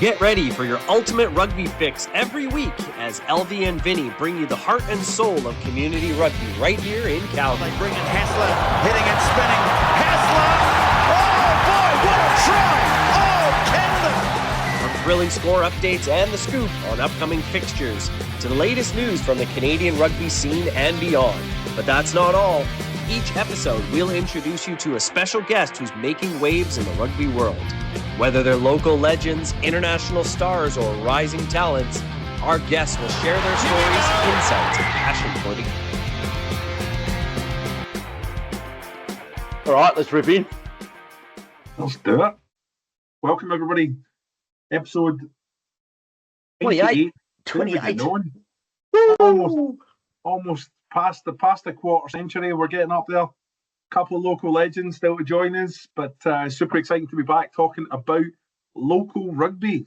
Get ready for your ultimate rugby fix every week as Elvyo and Vinny bring you the heart and soul of community rugby right here in Calgary. They bring in Hassler, hitting and spinning. Hassler! Oh boy, what a try! Oh, Canada! From thrilling score updates and the scoop on upcoming fixtures to the latest news from the Canadian rugby scene and beyond. But that's not all. Each episode, we'll introduce you to a special guest who's making waves in the rugby world. Whether they're local legends, international stars, or rising talents, our guests will share their stories, insights, and passion for the game. All right, let's rip in. Let's do it. Welcome, everybody. Episode 28. Almost past the quarter century. We're getting up there. Couple of local legends still to join us, but super exciting to be back talking about local rugby,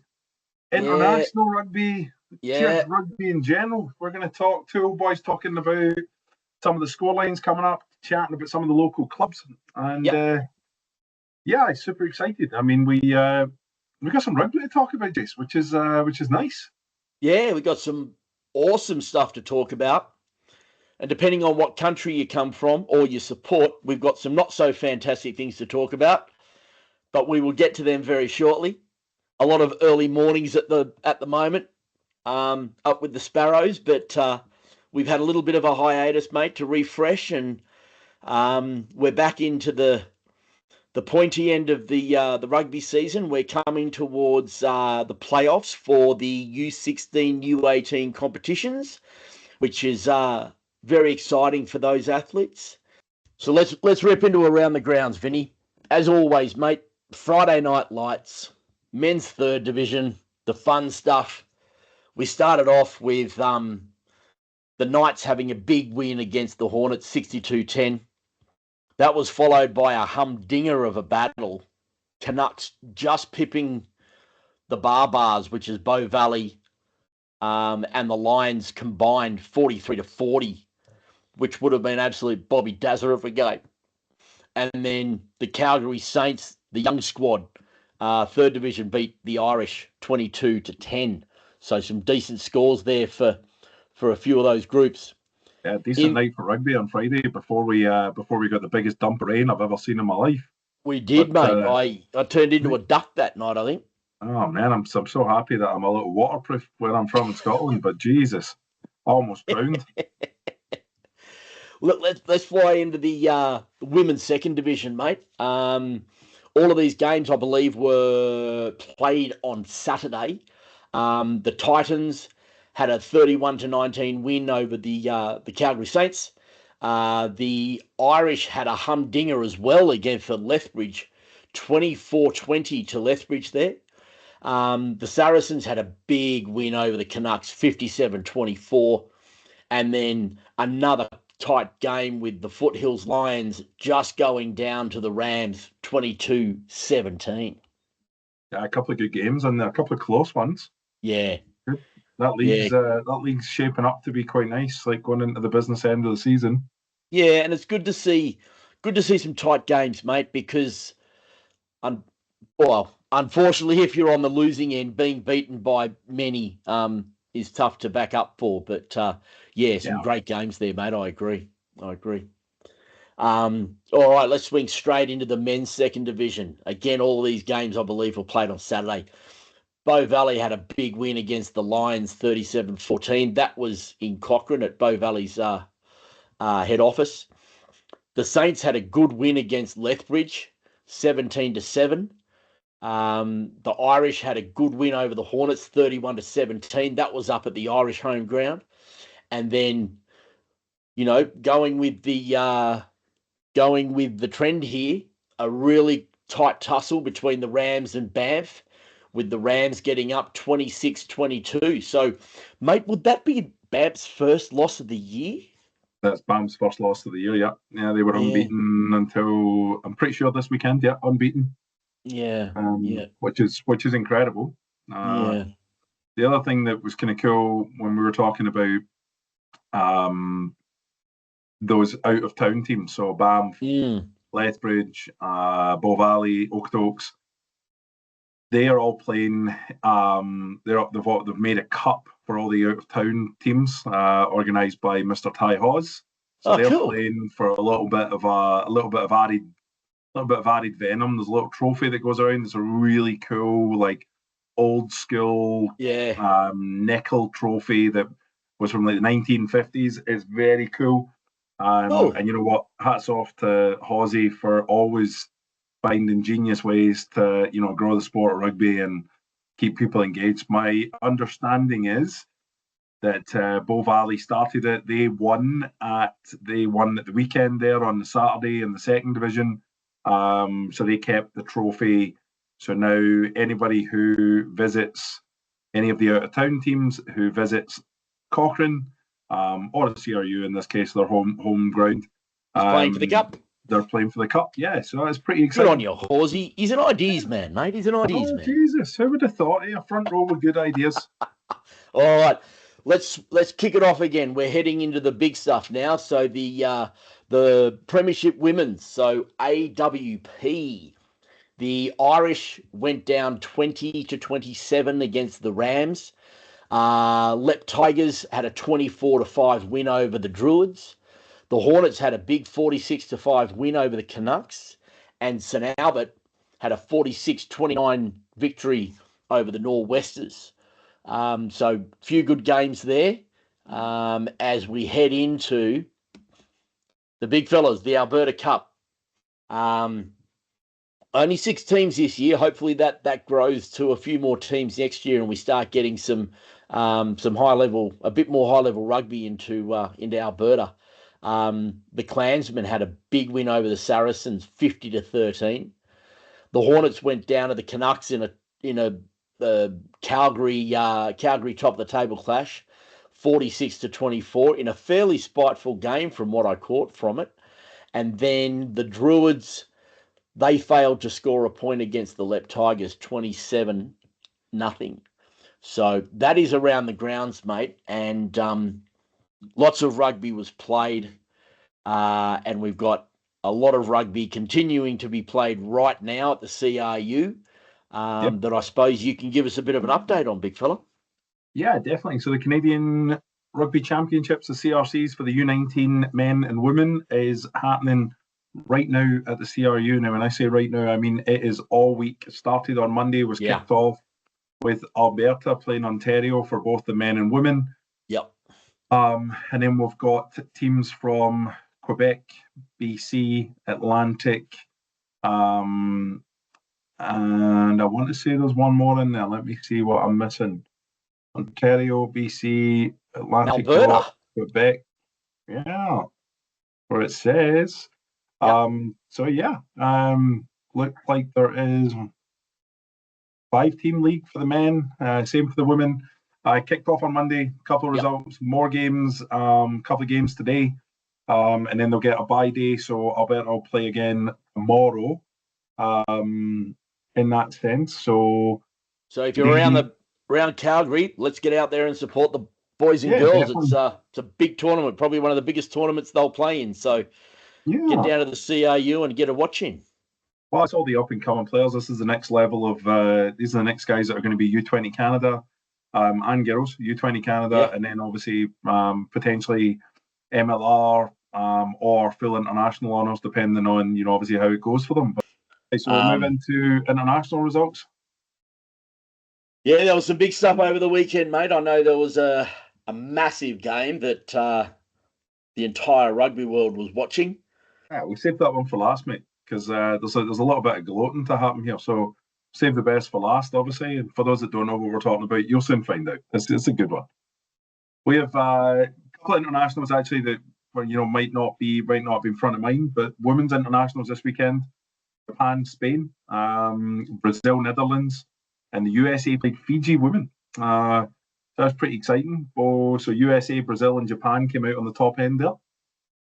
international rugby, just rugby in general. We're going to talk to old boys talking about some of the scorelines coming up, chatting about some of the local clubs, and super excited. I mean, we got some rugby to talk about, Jace, which is nice. Yeah, we got some awesome stuff to talk about. And depending on what country you come from or you support, we've got some not so fantastic things to talk about, but we will get to them very shortly. A lot of early mornings at the moment, up with the Sparrows, but we've had a little bit of a hiatus, mate, to refresh, and we're back into the pointy end of the rugby season. We're coming towards the playoffs for the U16, U18 competitions, which is very exciting for those athletes. So let's rip into Around the Grounds, Vinny. As always, mate, Friday night lights, men's third division, the fun stuff. We started off with the Knights having a big win against the Hornets, 62-10. That was followed by a humdinger of a battle. Canucks just pipping the Barbars, which is Bow Valley, and the Lions combined 43-40. Which would have been absolute Bobby Dazzler of a game. And then the Calgary Saints, the young squad, third division, beat the Irish 22-10. So some decent scores there for a few of those groups. Yeah, decent night for rugby on Friday before we got the biggest dump of rain I've ever seen in my life. We did, mate. I turned into a duck that night, I think. Oh man, I'm so happy that I'm a little waterproof where I'm from in Scotland. But Jesus, almost drowned. Look, let's fly into the women's second division, mate. All of these games, I believe, were played on Saturday. The Titans had a 31-19 win over the Calgary Saints. The Irish had a humdinger as well against Lethbridge, 24-20 to Lethbridge there. The Saracens had a big win over the Canucks, 57-24. And then another tight game with the Foothills Lions just going down to the Rams 22-17. Yeah, a couple of good games and a couple of close ones. Yeah. That league's shaping up to be quite nice, like going into the business end of the season. Yeah, and it's good to see some tight games, mate, because unfortunately if you're on the losing end, being beaten by many is tough to back up for, but some great games there, mate. I agree. All right, let's swing straight into the men's second division. Again, all of these games, I believe, were played on Saturday. Bow Valley had a big win against the Lions, 37-14. That was in Cochrane at Bow Valley's head office. The Saints had a good win against Lethbridge, 17-7. The Irish had a good win over the Hornets, 31-17. That was up at the Irish home ground. And then, going with the trend here, a really tight tussle between the Rams and Banff, with the Rams getting up 26-22. So, mate, would that be Banff's first loss of the year? That's Banff's first loss of the year, yeah. Yeah, they were unbeaten until, I'm pretty sure this weekend, unbeaten. Yeah, which is incredible. The other thing that was kind of cool when we were talking about those out of town teams, so Banff, Lethbridge, Bow Valley, Oaktoaks, they are all playing. They've made a cup for all the out of town teams, organised by Mr. Ty Hawes. So they're cool. playing for a little bit of added venom. There's a little trophy that goes around. It's a really cool, like old school, nickel trophy that was from like the 1950s. It's very cool. And you know what? Hats off to Hawsey for always find ingenious ways to, grow the sport of rugby and keep people engaged. My understanding is that Bow Valley started it. They won at the weekend there on the Saturday in the second division. So they kept the trophy. So now anybody who visits any of the out of town teams who visits Cochrane, or the CRU in this case, their home ground, playing for the cup. They're playing for the cup, yeah. So it's pretty exciting. Good on you, Horsey. He's an ideas man, mate. He's an ideas man. Jesus, who would have thought? A front row with good ideas. All right, let's kick it off again. We're heading into the big stuff now. So the Premiership Women's, so AWP. The Irish went down 20-27 against the Rams. Lep Tigers had a 24-5 win over the Druids. The Hornets had a big 46-5 win over the Canucks. And St Albert had a 46-29 victory over the Nor'Westers. So few good games there as we head into the big fellas, the Alberta Cup. Only 6 teams this year. Hopefully that grows to a few more teams next year, and we start getting some high level, a bit more high level rugby into Alberta. The Klansmen had a big win over the Saracens, 50-13. The Hornets went down to the Canucks in a Calgary top of the table clash, 46-24 in a fairly spiteful game from what I caught from it. And then the Druids, they failed to score a point against the Lep Tigers, 27-0. So that is around the grounds, mate. And lots of rugby was played. And we've got a lot of rugby continuing to be played right now at the CRU that I suppose you can give us a bit of an update on, big fella. Yeah, definitely. So the Canadian Rugby Championships, the CRCs for the U19 men and women, is happening right now at the CRU. Now, when I say right now, I mean it is all week. It started on Monday, was kicked off with Alberta playing Ontario for both the men and women. Yep. And then we've got teams from Quebec, BC, Atlantic, and I want to say there's one more in there. Let me see what I'm missing. Ontario, BC, Atlantic, Alberta, Quebec. Yeah, where it says. Yep. Look like there is 5-team league for the men, same for the women. Kicked off on Monday, couple of results, more games, couple of games today, and then they'll get a bye day, so Alberta will play again tomorrow, in that sense. So if you're around Calgary, let's get out there and support the boys and girls. Definitely. It's a big tournament, probably one of the biggest tournaments they'll play in, so get down to the CRU and get a watch in. Well, it's all the up-and-coming players. This is the next level of, these are the next guys that are going to be U20 Canada and girls, U20 Canada, and then obviously potentially MLR or full international honours, depending on, obviously how it goes for them. But, so we'll move into international results. Yeah, there was some big stuff over the weekend, mate. I know there was a massive game that the entire rugby world was watching. Yeah, we saved that one for last, mate, because there's a little bit of gloating to happen here. So save the best for last, obviously. And for those that don't know what we're talking about, you'll soon find out. It's a good one. We have a couple of internationals actually that might not be in front of mind, but women's internationals this weekend: Japan, Spain, Brazil, Netherlands, and the USA played Fiji women. So that's pretty exciting. So USA, Brazil, and Japan came out on the top end there.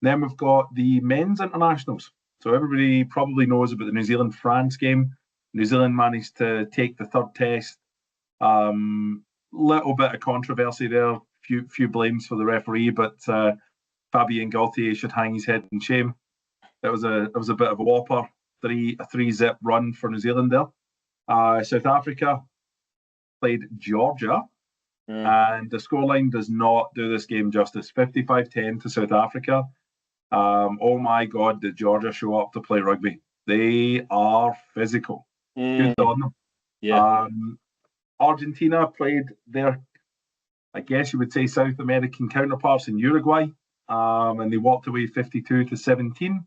Then we've got the men's internationals. So everybody probably knows about the New Zealand-France game. New Zealand managed to take the third test. Little bit of controversy there. Few blames for the referee, but Fabien Gaultier should hang his head in shame. It was a bit of a whopper. A 3-zip run for New Zealand there. South Africa played Georgia, and the scoreline does not do this game justice. 55-10 to South Africa. Oh my God, did Georgia show up to play rugby? They are physical. Good on them. Yeah. Argentina played their, I guess you would say, South American counterparts in Uruguay, and they walked away 52-17.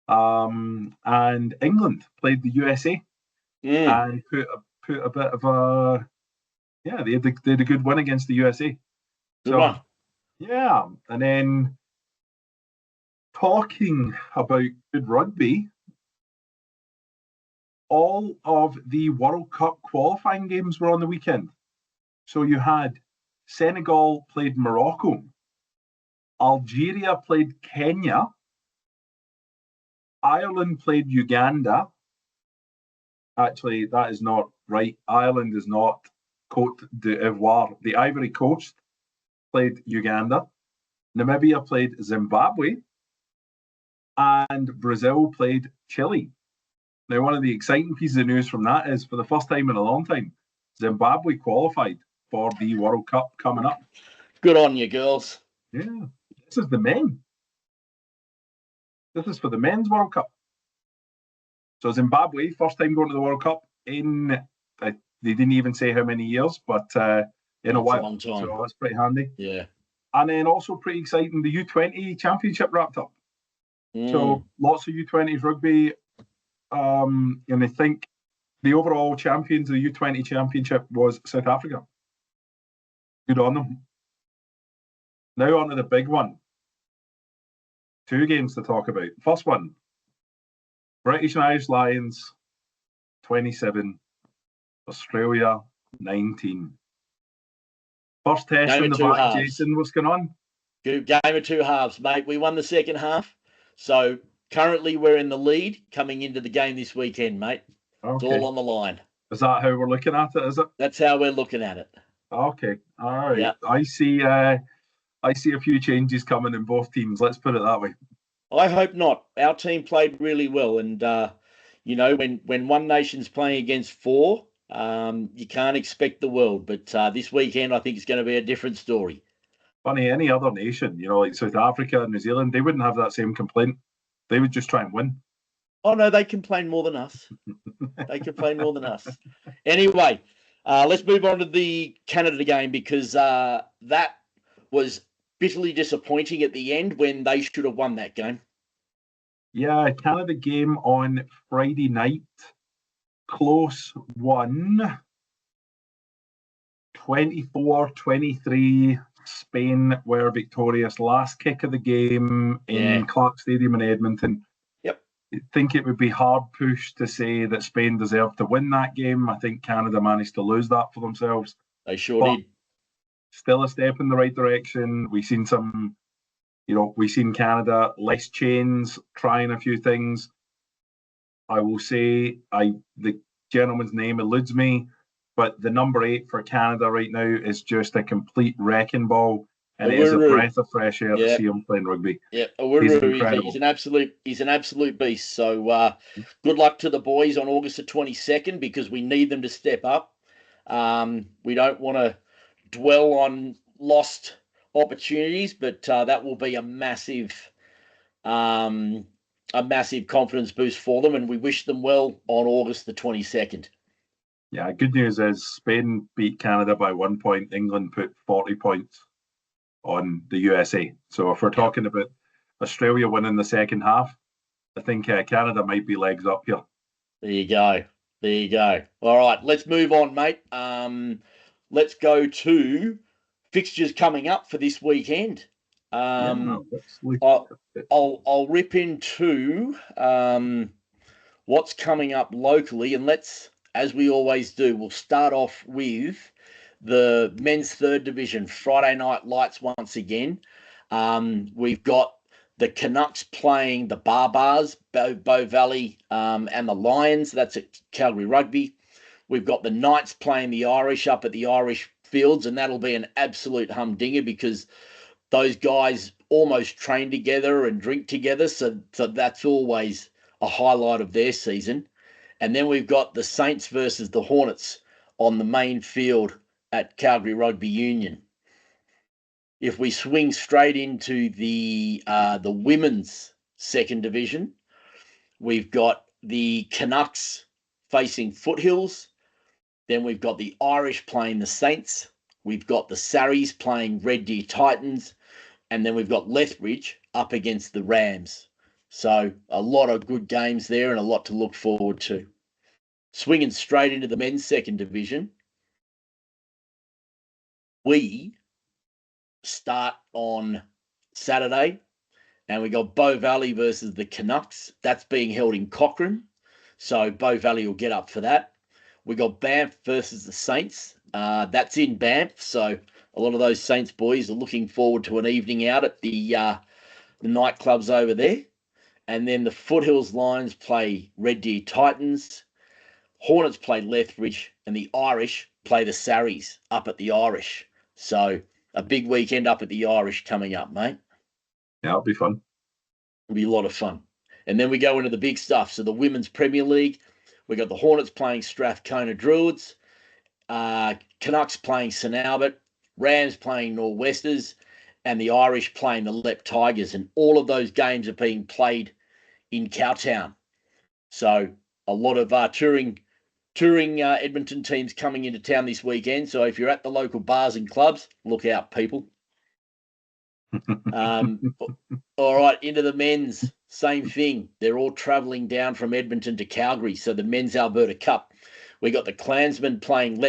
And England played the USA and put a bit of a, they had a good win against the USA. Good one. Yeah, and then talking about good rugby, all of the World Cup qualifying games were on the weekend. So you had Senegal played Morocco, Algeria played Kenya, Ireland played Uganda. Actually, that is not right. Ireland is not Cote d'Ivoire. The Ivory Coast played Uganda. Namibia played Zimbabwe. And Brazil played Chile. Now, one of the exciting pieces of news from that is, for the first time in a long time, Zimbabwe qualified for the World Cup coming up. Good on you, girls. Yeah, this is the men. This is for the men's World Cup. So Zimbabwe, first time going to the World Cup in, they didn't even say how many years, but in a while. A long time. So that's pretty handy. Yeah. And then also pretty exciting, the U20 Championship wrapped up. So lots of U20s rugby. And I think the overall champions of the U20 Championship was South Africa. Good on them. Now on to the big one. 2 games to talk about. First one, British and Irish Lions 27, Australia 19. First test Game in the of two back, halves. Jason. What's going on? Good game of 2 halves, mate. We won the second half. So currently we're in the lead coming into the game this weekend, mate. Okay. It's all on the line. Is that how we're looking at it, is it? That's how we're looking at it. Okay. All right. Yeah. I see a few changes coming in both teams. Let's put it that way. I hope not. Our team played really well. And, when one nation's playing against 4, you can't expect the world. But this weekend, I think it's going to be a different story. Funny, any other nation, like South Africa and New Zealand, they wouldn't have that same complaint. They would just try and win. Oh, no, they complain more than us. They complain more than us. Anyway, let's move on to the Canada game, because that was bitterly disappointing at the end when they should have won that game. Yeah, Canada game on Friday night. Close one. 24-23. Spain were victorious. Last kick of the game in Clark Stadium in Edmonton. Yep. I think it would be hard pushed to say that Spain deserved to win that game. I think Canada managed to lose that for themselves. They sure did. Still a step in the right direction. We've seen Canada less chains, trying a few things. I will say, the gentleman's name eludes me, but the number 8 for Canada right now is just a complete wrecking ball, and it is a breath of fresh air to see him playing rugby. Yeah, he's incredible. He's an absolute beast. So good luck to the boys on August the 22nd, because we need them to step up. We don't want to dwell on lost opportunities, but that will be a massive confidence boost for them, and we wish them well on August the 22nd. Yeah, good news is Spain beat Canada by 1 point. England put 40 points on the USA. So if we're talking about Australia winning the second half, I think Canada might be legs up here. There you go. All right, let's move on, mate. Let's go to fixtures coming up for this weekend. I'll rip into what's coming up locally, and let's, as we always do, we'll start off with the men's 3rd division. Friday night lights once again. We've got the Canucks playing the Barbars, Bow Valley, and the Lions. That's at Calgary Rugby. We've got the Knights playing the Irish up at the Irish Fields, and that'll be an absolute humdinger, because those guys almost train together and drink together. So that's always a highlight of their season. And then we've got the Saints versus the Hornets on the main field at Calgary Rugby Union. If we swing straight into the women's second division, we've got the Canucks facing Foothills. Then we've got the Irish playing the Saints. We've got the Sarries playing Red Deer Titans. And then we've got Lethbridge up against the Rams. So a lot of good games there and a lot to look forward to. Swinging straight into the men's second division, we start on Saturday, and we got Bow Valley versus the Canucks. That's being held in Cochrane, so Bow Valley will get up for that. We got Banff versus the Saints. That's in Banff, so a lot of those Saints boys are looking forward to an evening out at the nightclubs over there. And then the Foothills Lions play Red Deer Titans. Hornets play Lethbridge, and the Irish play the Sarries up at the Irish. So a big weekend up at the Irish coming up, mate. Yeah, it'll be fun. It'll be a lot of fun. And then we go into the big stuff. So the Women's Premier League, we got the Hornets playing Strathcona Druids, Canucks playing St Albert, Rams playing Nor'Westers, and the Irish playing the Lep Tigers. And all of those games are being played in Cowtown. So a lot of touring Edmonton teams coming into town this weekend. So if you're at the local bars and clubs, look out, people. All right, into the men's, same thing. They're all travelling down from Edmonton to Calgary. So the men's Alberta Cup, we got the Klansmen playing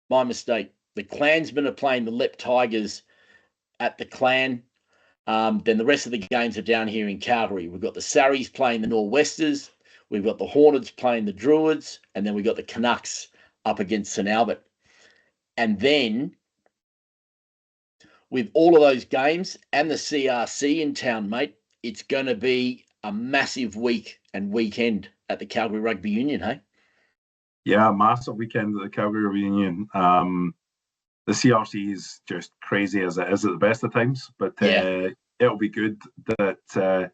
my mistake. The Klansmen are playing the Lep Tigers at the Clan. Then the rest of the games are down here in Calgary. We've got the Sarries playing the Nor'Westers. We've got the Hornets playing the Druids. And then we've got the Canucks up against St Albert. And then with all of those games and the CRC in town, mate, it's going to be a massive week and weekend at the Calgary Rugby Union, hey? Yeah, massive weekend at the Calgary Rugby Union. The CRC is just crazy as it is at the best of times, but it'll be good that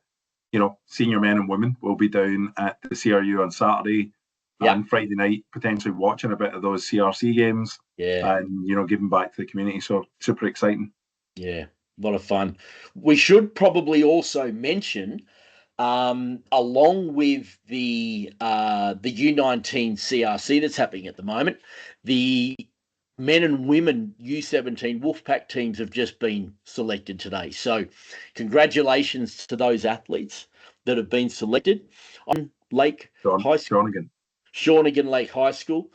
senior men and women will be down at the CRU on Saturday and Friday night, potentially watching a bit of those CRC games. Yeah, and giving back to the community. So super exciting. Yeah, a lot of fun. We should probably also mention, along with the U19 CRC that's happening at the moment, the men and women U17 Wolfpack teams have just been selected today. So congratulations to those athletes that have been selected on Lake High School. Shawnigan Lake High School.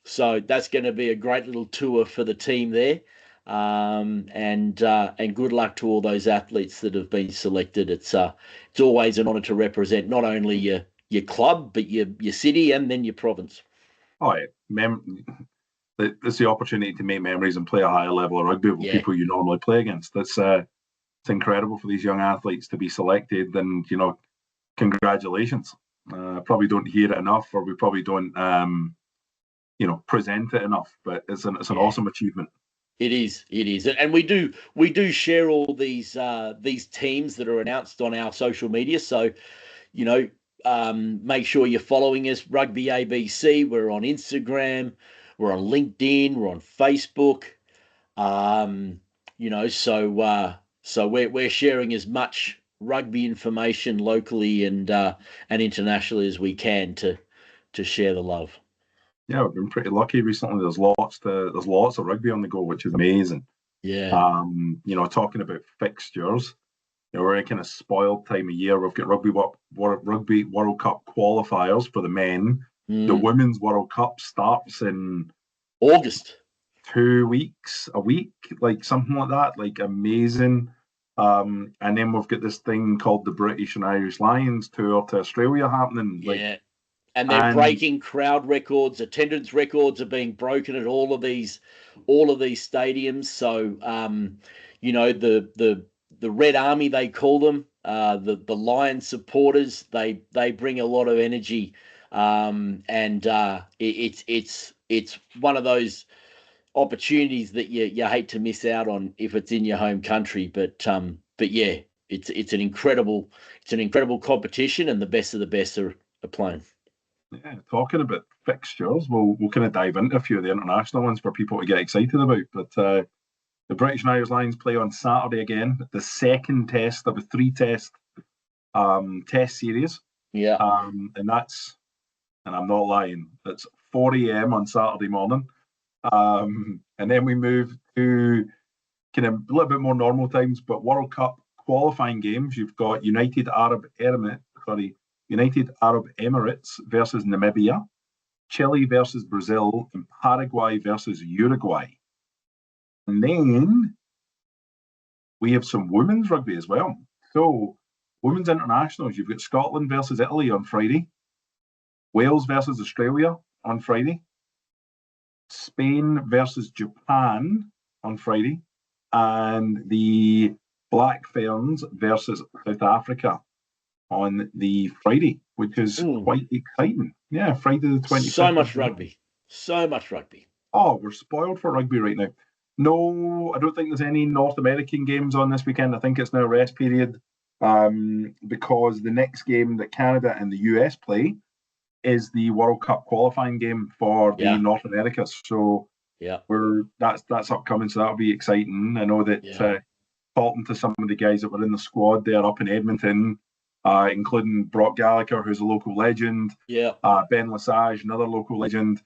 So that's going to be a great little tour for the team there. And good luck to all those athletes that have been selected. It's always an honour to represent not only your club, but your city and then your province. Oh, yeah. It's the opportunity to make memories and play a higher level of rugby with people you normally play against. It's incredible for these young athletes to be selected, and congratulations. Probably don't hear it enough, or we probably don't present it enough. But it's an awesome achievement. It is, and we do share all these teams that are announced on our social media. So, make sure you're following us, Rugby ABC. We're on Instagram, we're on LinkedIn, we're on Facebook. So we're sharing as much rugby information locally and internationally as we can to share the love. Yeah, we've been pretty lucky recently. There's lots of rugby on the go, which is amazing. Yeah. Talking about fixtures, we're in a kind of spoiled time of year. We've got Rugby World Cup qualifiers for the men. The Women's World Cup starts in August. 2 weeks, a week, like something like that. Like amazing. And then we've got this thing called the British and Irish Lions tour to Australia happening. Yeah. And they're breaking crowd records. Attendance records are being broken at all of these stadiums. So, the Red Army, they call them, the Lion supporters, they bring a lot of energy, it's one of those opportunities that you hate to miss out on if it's in your home country. But yeah, it's an incredible competition, and the best of the best are are playing. Yeah, talking about fixtures, we'll kind of dive into a few of the international ones for people to get excited about. But the British and Irish Lions play on Saturday again, the second test of a three-test test series. Yeah. And that's, and I'm not lying, it's 4 a.m. on Saturday morning. And then we move to kind of a little bit more normal times, but World Cup qualifying games. You've got United Arab Emirates versus Namibia, Chile versus Brazil, and Paraguay versus Uruguay. And then we have some women's rugby as well. So, women's internationals, you've got Scotland versus Italy on Friday, Wales versus Australia on Friday, Spain versus Japan on Friday, and the Black Ferns versus South Africa on the Friday, which is quite exciting. Yeah, Friday the 25th. So much rugby. Oh, we're spoiled for rugby right now. No, I don't think there's any North American games on this weekend. I think it's now rest period because the next game that Canada and the US play is the World Cup qualifying game for the North America. So that's upcoming. So that'll be exciting. I know that talking to some of the guys that were in the squad there up in Edmonton, including Brock Gallagher, who's a local legend. Ben Lesage, another local legend.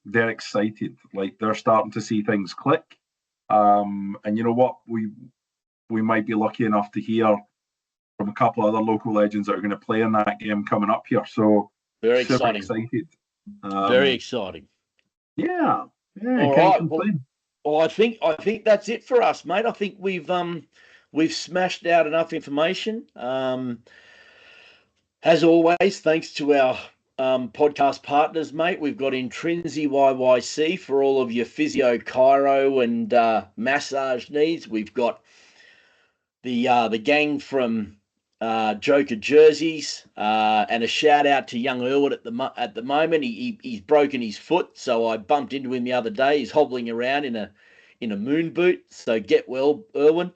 They're excited. Like, they're starting to see things click. And you know what? We might be lucky enough to hear from a couple other local legends that are going to play in that game coming up here. So very excited. Very exciting. Yeah. All right. Well, I think that's it for us, mate. I think we've smashed out enough information. As always, thanks to our podcast partners, mate. We've got Intrinsi YYC for all of your physio, chiro, and massage needs. We've got the gang from Joker Jerseys, and a shout out to young Irwin at the moment. He's broken his foot, so I bumped into him the other day. He's hobbling around in a moon boot. So get well, Irwin.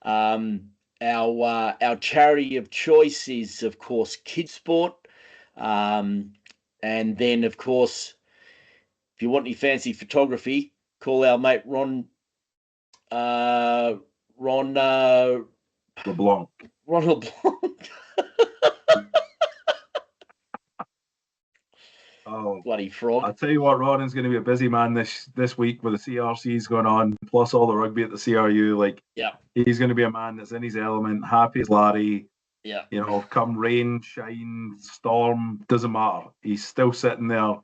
Our charity of choice is, of course, Kids Sport. And then, of course, if you want any fancy photography, call our mate Ron LeBlanc. Ron LeBlanc. Oh, bloody frog. I'll tell you what, Ronan's going to be a busy man this week with the CRCs going on, plus all the rugby at the CRU. Like, he's going to be a man that's in his element, happy as Larry. Yeah. You know, come rain, shine, storm, doesn't matter. He's still sitting there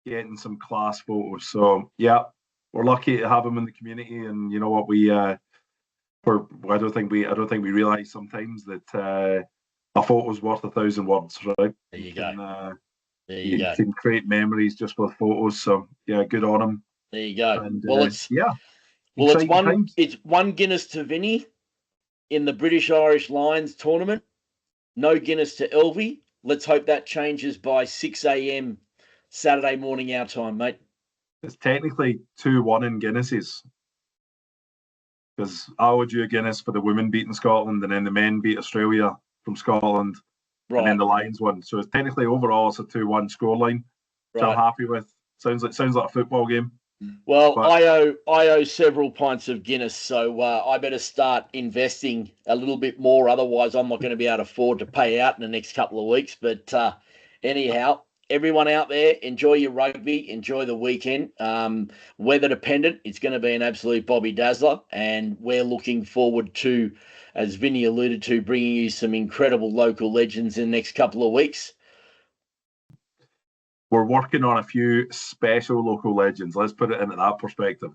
getting some class photos. So, yeah, we're lucky to have him in the community. And you know what, I don't think we realise sometimes that a photo's worth 1,000 words, right? There you go. You can create memories just with photos. So, yeah, good on him. There you go. And, it's one Guinness to Vinny in the British Irish Lions tournament. No Guinness to Elvy. Let's hope that changes by 6 a.m. Saturday morning our time, mate. It's technically 2-1 in Guinnesses. Because I owed you a Guinness for the women beating Scotland, and then the men beat Australia from Scotland, and then the Lions won. So it's technically overall it's a 2-1 scoreline, which I'm happy with. Sounds like a football game. Well, I owe several pints of Guinness, so I better start investing a little bit more. Otherwise, I'm not going to be able to afford to pay out in the next couple of weeks. But anyhow, everyone out there, enjoy your rugby, enjoy the weekend. Weather dependent, it's going to be an absolute Bobby Dazzler, and we're looking forward to, as Vinny alluded to, bringing you some incredible local legends in the next couple of weeks. We're working on a few special local legends. Let's put it into that perspective.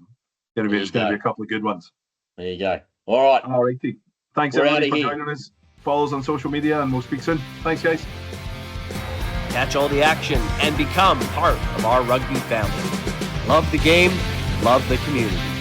It's going to be a couple of good ones. There you go. All right. All righty. Thanks, everybody, for joining us. Follow us on social media, and we'll speak soon. Thanks, guys. Catch all the action and become part of our rugby family. Love the game, love the community.